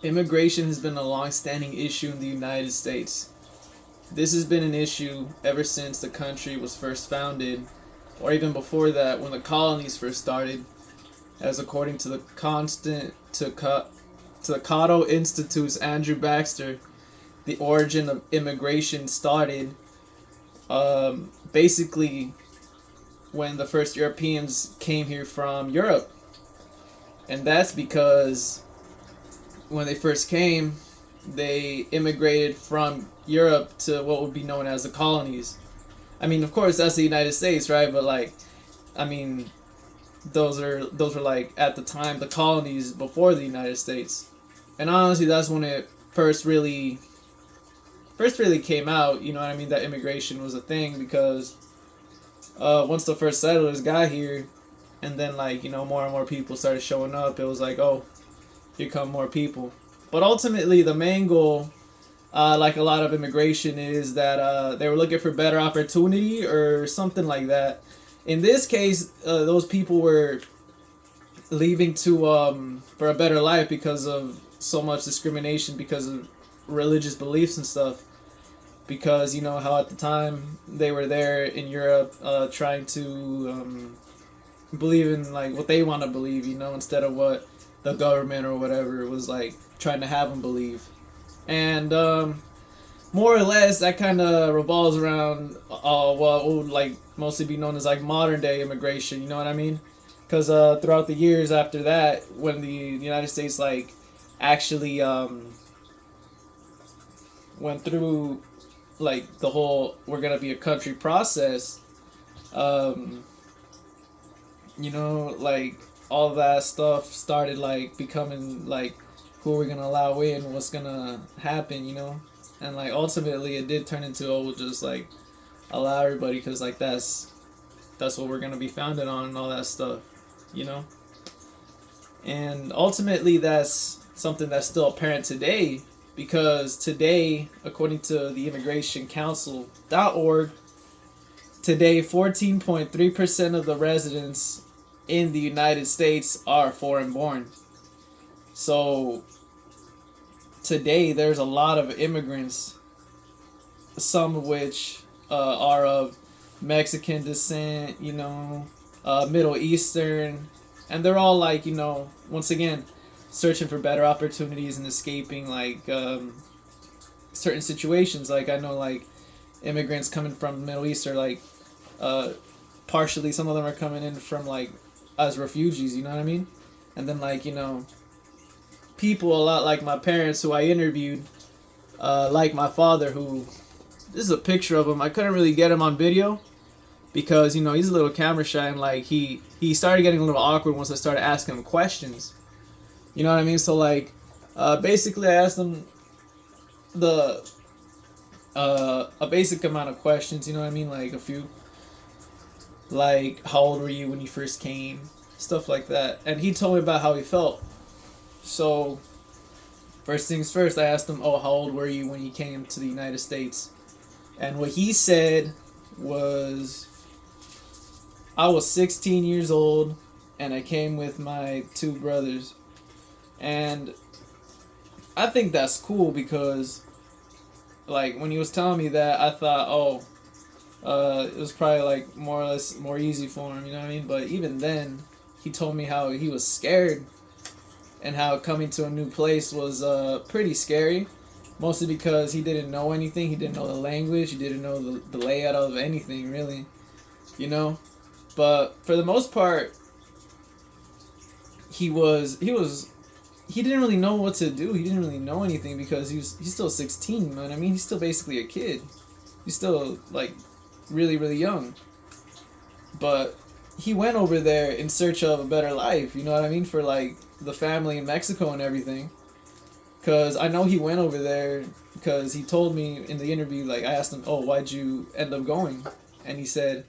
Immigration has been a long-standing issue in the United States. This has been an issue ever since the country was first founded, or even before that, when the colonies first started, as according to the to the Cato Institute's Andrew Baxter, the origin of immigration started basically when the first Europeans came here from Europe. And that's because when they first came, they immigrated from Europe to what would be known as the colonies. I mean, of course, that's the United States, right? But like, I mean, those were like at the time the colonies before the United States, and honestly, that's when it first really came out. You know what I mean? That immigration was a thing because once the first settlers got here, and then like more and more people started showing up, it was like, oh, here come more people. But ultimately, the main goal, like a lot of immigration, is that they were looking for better opportunity or something like that. In this case, those people were leaving to for a better life because of so much discrimination because of religious beliefs and stuff. Because you know how at the time they were there in Europe trying to believe in like what they want to believe, instead of what the government or whatever was like trying to have them believe. And more or less that kind of revolves around what would like mostly be known as like modern day immigration. You know what I mean? Because throughout the years after that, when the United States like actually went through like the whole we're gonna be a country process, um, like all that stuff started like becoming like who we're gonna allow in, what's gonna happen, and like ultimately it did turn into we'll just like allow everybody because like that's what we're gonna be founded on and all that stuff, you know. And ultimately that's something that's still apparent today because today, according to the immigrationcouncil.org, today 14.3% of the residents in the United States are foreign born. So today there's a lot of immigrants, some of which are of Mexican descent, Middle Eastern, and they're all like, once again, searching for better opportunities and escaping like certain situations. Like I know like immigrants coming from the Middle East are like partially, some of them are coming in from like as refugees, you know what I mean? And then like, people a lot like my parents who I interviewed, like my father, who this is a picture of him. I couldn't really get him on video because he's a little camera shy, and like he started getting a little awkward once I started asking him questions. You know what I mean? So like basically I asked him the a basic amount of questions, you know what I mean? Like a few, like how old were you when you first came, stuff like that. And he told me about how he felt. So first things first, I asked him, oh, how old were you when you came to the United States? And what he said was, I was 16 years old and I came with my two brothers. And I think that's cool because like when he was telling me that, I thought, oh, it was probably like more or less more easy for him, you know what I mean? But even then, he told me how he was scared and how coming to a new place was pretty scary, mostly because he didn't know anything. He didn't know the language. He didn't know the layout of anything, really, But for the most part, he didn't really know what to do. He didn't really know anything because he's still 16, you know what I mean? He's still basically a kid. He's still like really, really young. But he went over there in search of a better life, you know what I mean? For like the family in Mexico and everything. Because I know he went over there because he told me in the interview, like I asked him, oh, why'd you end up going? And he said,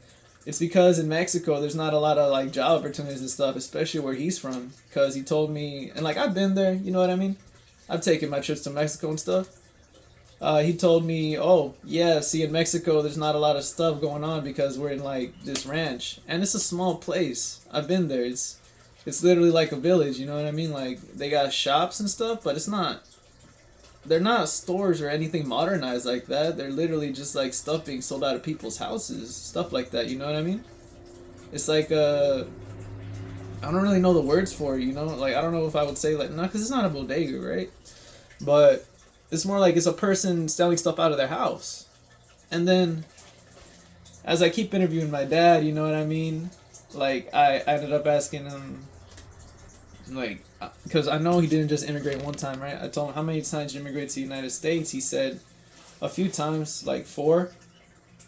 it's because in Mexico there's not a lot of like job opportunities and stuff, especially where he's from. Because he told me, and like I've been there, you know what I mean? I've taken my trips to Mexico and stuff. He told me, oh yeah, see in Mexico there's not a lot of stuff going on because we're in like this ranch, and it's a small place. I've been there. It's literally like a village, you know what I mean? Like they got shops and stuff, but they're not stores or anything modernized like that. They're literally just like stuff being sold out of people's houses, stuff like that, you know what I mean? It's like I don't really know the words for it, you know? Like I don't know if I would say like no, cuz it's not a bodega, right? But it's more like it's a person selling stuff out of their house. And then as I keep interviewing my dad, you know what I mean? Like I ended up asking him, like, because I know he didn't just immigrate one time, right? I told him, how many times did you immigrate to the United States? He said a few times, like 4,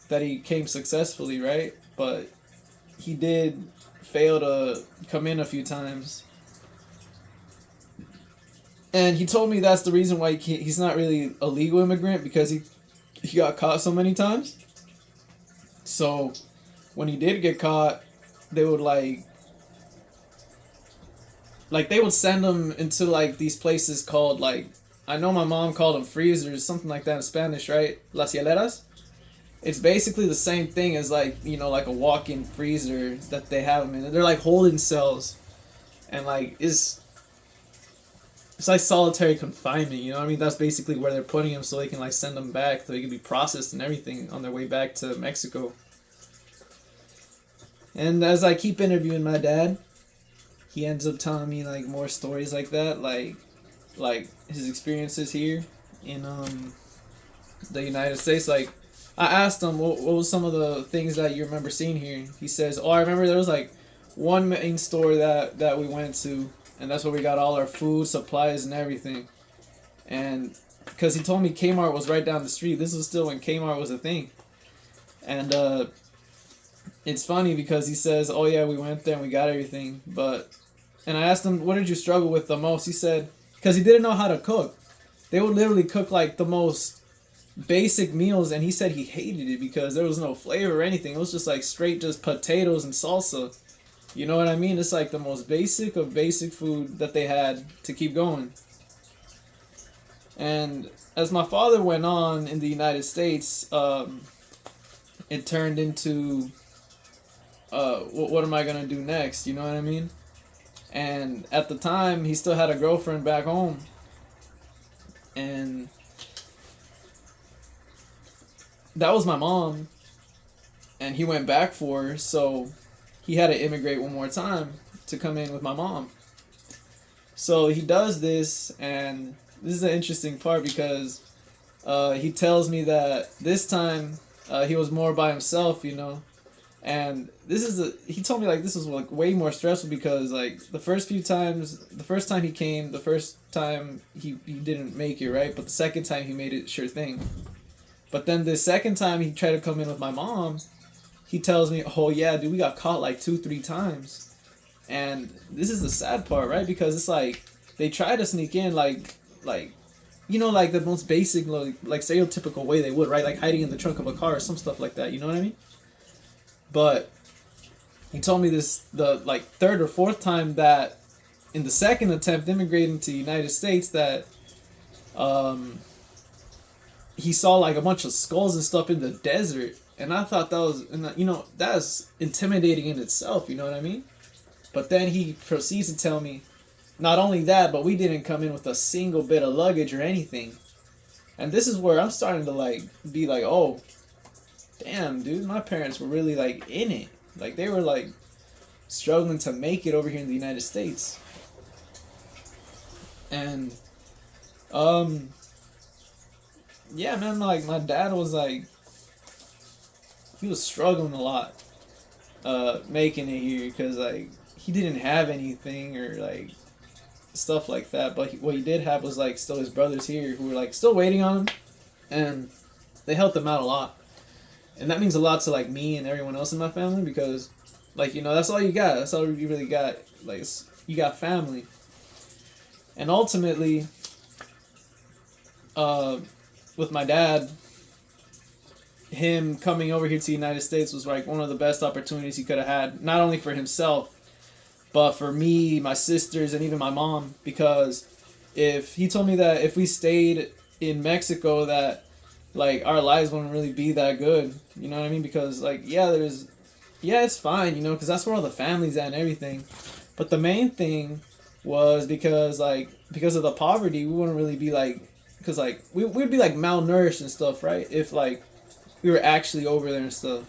that he came successfully, right? But he did fail to come in a few times. And he told me that's the reason why he's not really a legal immigrant, because he got caught so many times. So when he did get caught, they would like they would send him into like these places called, like, I know my mom called them freezers, something like that in Spanish, right? Las hieleras. It's basically the same thing as, like, you know, like a walk-in freezer that they have them in. They're like holding cells, and like it's like solitary confinement, you know what I mean? That's basically where they're putting them so they can like send them back so they can be processed and everything on their way back to Mexico. And as I keep interviewing my dad, he ends up telling me like more stories like that, like his experiences here in the United States. Like I asked him what was some of the things that you remember seeing here. He says, "Oh, I remember there was like one main store that we went to, and that's where we got all our food, supplies, and everything." And because he told me Kmart was right down the street. This was still when Kmart was a thing. And it's funny because he says, "Oh yeah, we went there and we got everything." And I asked him, "What did you struggle with the most?" He said, because he didn't know how to cook. They would literally cook like the most basic meals, and he said he hated it because there was no flavor or anything. It was just like straight just potatoes and salsa. You know what I mean? It's like the most basic of basic food that they had to keep going. And as my father went on in the United States, it turned into, what am I going to do next? You know what I mean? And at the time, he still had a girlfriend back home. And that was my mom. And he went back for her, so he had to immigrate one more time to come in with my mom. So he does this, and this is an interesting part because he tells me that this time he was more by himself, you know. And he told me like this was like way more stressful because like the first time he came, the first time he didn't make it, right? But the second time he made it, sure thing. But then the second time he tried to come in with my mom, he tells me, "Oh yeah, dude, we got caught like 2-3 times." And this is the sad part, right? Because it's like they try to sneak in like you know, like the most basic like stereotypical way they would, right? Like hiding in the trunk of a car or some stuff like that, you know what I mean? But he told me the like third or fourth time that in the second attempt immigrating to the United States that he saw like a bunch of skulls and stuff in the desert. And I thought that was, you know, that's intimidating in itself, you know what I mean? But then he proceeds to tell me, not only that, but we didn't come in with a single bit of luggage or anything. And this is where I'm starting to like be like, oh, damn, dude, my parents were really like in it. Like they were like struggling to make it over here in the United States. And yeah, man, like my dad was like, he was struggling a lot making it here because like he didn't have anything or like stuff like that. But what he did have was like still his brothers here who were like still waiting on him, and they helped him out a lot. And that means a lot to like me and everyone else in my family because like, you know, that's all you got. That's all you really got. Like you got family. And ultimately, with my dad, him coming over here to the United States was like one of the best opportunities he could have had, not only for himself, but for me, my sisters, and even my mom. Because if he told me that if we stayed in Mexico, that like our lives wouldn't really be that good, you know what I mean? Because like yeah, it's fine, you know, because that's where all the family's at and everything. But the main thing was because of the poverty, we wouldn't really be like, because like we'd be like malnourished and stuff, right? If like we were actually over there and stuff,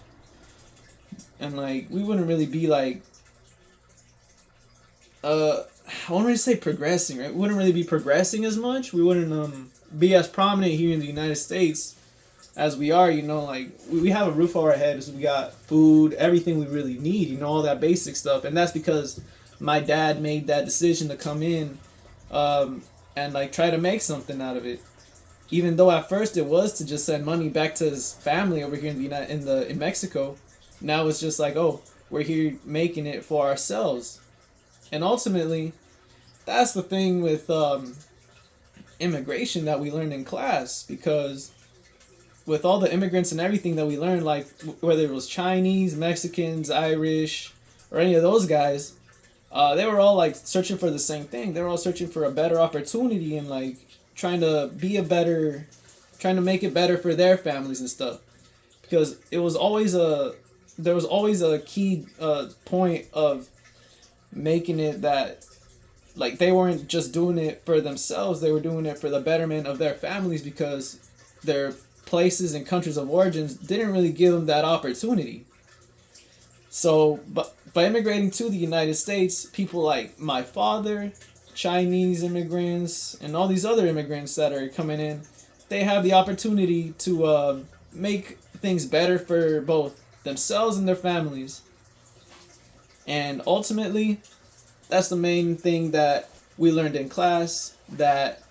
and like we wouldn't really be like I wouldn't really say progressing, right? We wouldn't really be progressing as much. We wouldn't be as prominent here in the United States as we are. You know, like we have a roof over our heads, we got food, everything we really need. You know, all that basic stuff, and that's because my dad made that decision to come in, and like try to make something out of it. Even though at first it was to just send money back to his family over here in the in Mexico, now it's just like, oh, we're here making it for ourselves. And ultimately, that's the thing with immigration that we learned in class, because with all the immigrants and everything that we learned, like whether it was Chinese, Mexicans, Irish, or any of those guys, they were all like searching for the same thing. They were all searching for a better opportunity and like trying to trying to make it better for their families and stuff. Because there was always a key point of making it that like they weren't just doing it for themselves, they were doing it for the betterment of their families, because their places and countries of origins didn't really give them that opportunity. So but by immigrating to the United States, people like my father, Chinese immigrants, and all these other immigrants that are coming in, they have the opportunity to make things better for both themselves and their families. And ultimately, that's the main thing that we learned in class, that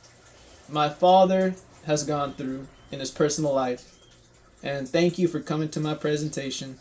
my father has gone through in his personal life. And thank you for coming to my presentation.